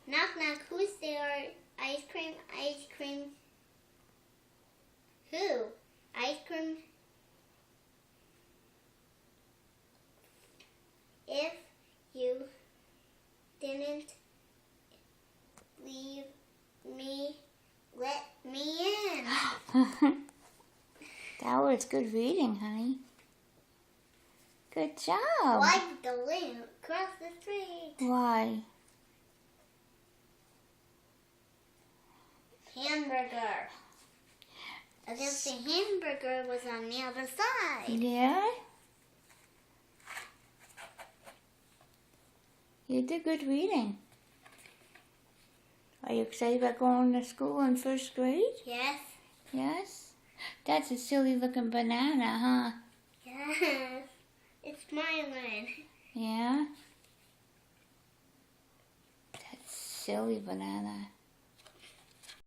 Knock knock, who's there? Ice cream, ice cream. Who? Ice cream. If you didn't leave me, let me in. That was good reading, honey. Good job. Why the lane across the street? Why? Hamburger. As if the hamburger was on the other side. Yeah? You did good reading. Are you excited about going to school in first grade? Yes. Yes? That's a silly looking banana, huh? Yes. It's smiling. Yeah? That's silly banana.